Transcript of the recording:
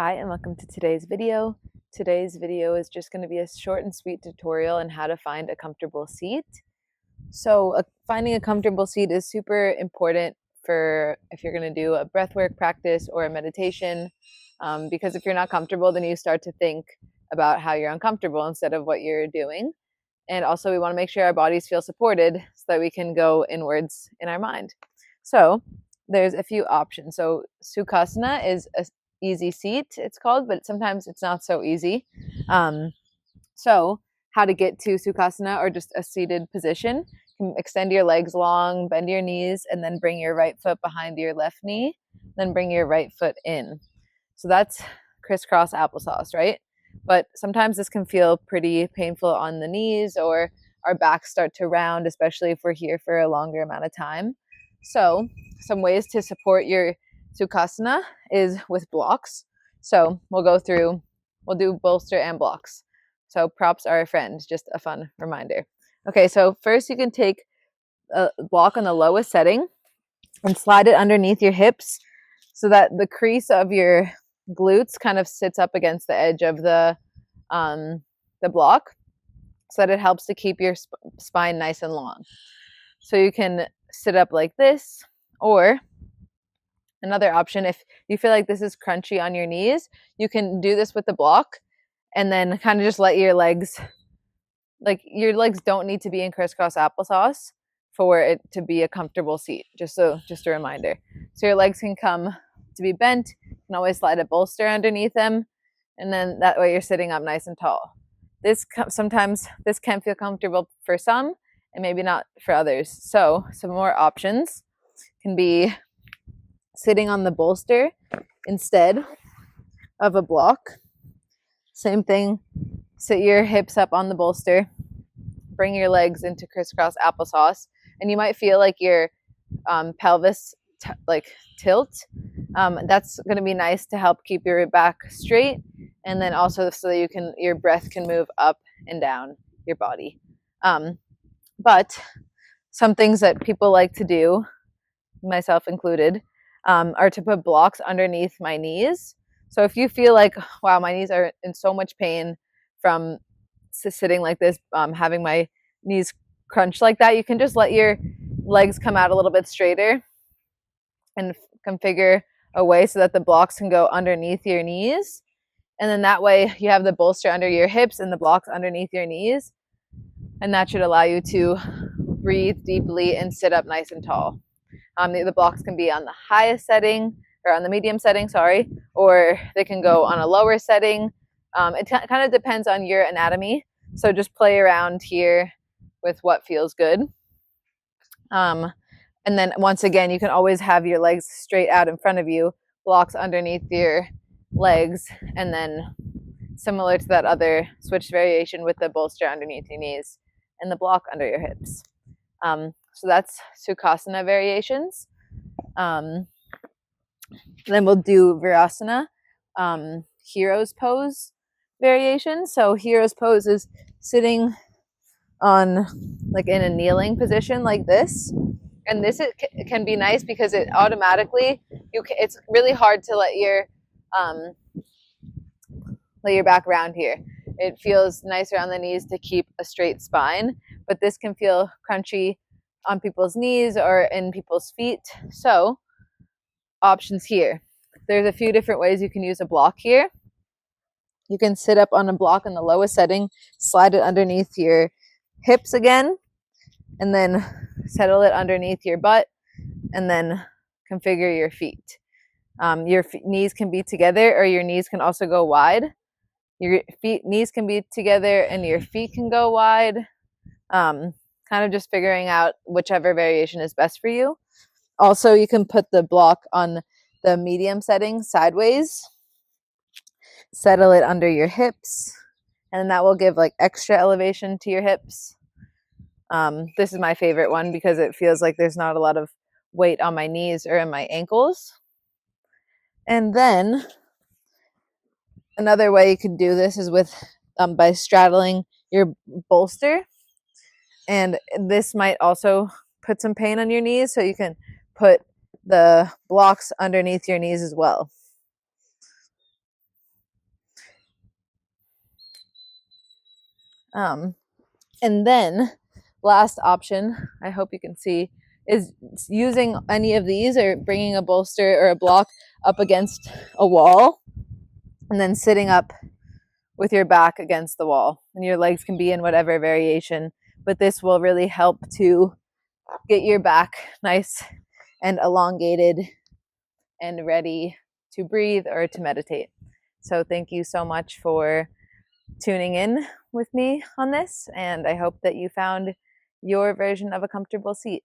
Hi and welcome to today's video. Today's video is just going to be a short and sweet tutorial on how to find a comfortable seat. So finding a comfortable seat is super important for if you're going to do a breathwork practice or a meditation, because if you're not comfortable, then you start to think about how you're uncomfortable instead of what you're doing. And also we want to make sure our bodies feel supported so that we can go inwards in our mind. So there's a few options. So Sukhasana is a easy seat, it's called, but sometimes it's not so easy. So how to get to Sukhasana, or just a seated position: you can extend your legs long, bend your knees, and then bring your right foot behind your left knee, then bring your right foot in. So that's crisscross applesauce, right? But sometimes this can feel pretty painful on the knees, or our backs start to round, especially if we're here for a longer amount of time. So some ways to support your Sukhasana is with blocks. So we'll do bolster and blocks. So props are a friend, just a fun reminder. Okay, so first you can take a block on the lowest setting and slide it underneath your hips so that the crease of your glutes kind of sits up against the edge of the block, so that it helps to keep your spine nice and long. So you can sit up like this, or another option, if you feel like this is crunchy on your knees, you can do this with the block and then kind of just let your legs don't need to be in crisscross applesauce for it to be a comfortable seat. Just a reminder. So your legs can come to be bent. You can always slide a bolster underneath them, and then that way you're sitting up nice and tall. Sometimes this can feel comfortable for some and maybe not for others. So some more options can be sitting on the bolster instead of a block. Same thing, sit your hips up on the bolster, bring your legs into crisscross applesauce, and you might feel like your pelvis tilt. That's going to be nice to help keep your back straight, and then also so that your breath can move up and down your body. But some things that people like to do, myself included, are to put blocks underneath my knees. So if you feel like, wow, my knees are in so much pain from sitting like this, having my knees crunch like that, you can just let your legs come out a little bit straighter and configure a way so that the blocks can go underneath your knees. And then that way you have the bolster under your hips and the blocks underneath your knees. And that should allow you to breathe deeply and sit up nice and tall. The blocks can be on the highest setting, or on the medium setting, or they can go on a lower setting. It kind of depends on your anatomy. So just play around here with what feels good. And then once again, you can always have your legs straight out in front of you, blocks underneath your legs, and then similar to that other switch variation with the bolster underneath your knees and the block under your hips. So that's Sukhasana variations. Then we'll do Virasana, hero's pose variation. So hero's pose is sitting on in a kneeling position like this. And this can be nice because it automatically, it's really hard to let your back round here. It feels nice around the knees to keep a straight spine, but this can feel crunchy on people's knees or in people's feet. So options here. There's a few different ways you can use a block here. You can sit up on a block in the lowest setting, slide it underneath your hips again, and then settle it underneath your butt, and then configure your feet. Your knees can be together, or your knees can also go wide. Your knees can be together and your feet can go wide. Kind of just figuring out whichever variation is best for you. Also, you can put the block on the medium setting sideways, settle it under your hips, and that will give extra elevation to your hips. This is my favorite one because it feels like there's not a lot of weight on my knees or in my ankles. And then another way you can do this is with by straddling your bolster. And this might also put some pain on your knees, so you can put the blocks underneath your knees as well. And then last option, I hope you can see, is using any of these or bringing a bolster or a block up against a wall and then sitting up with your back against the wall. And your legs can be in whatever variation, but this will really help to get your back nice and elongated and ready to breathe or to meditate. So thank you so much for tuning in with me on this, and I hope that you found your version of a comfortable seat.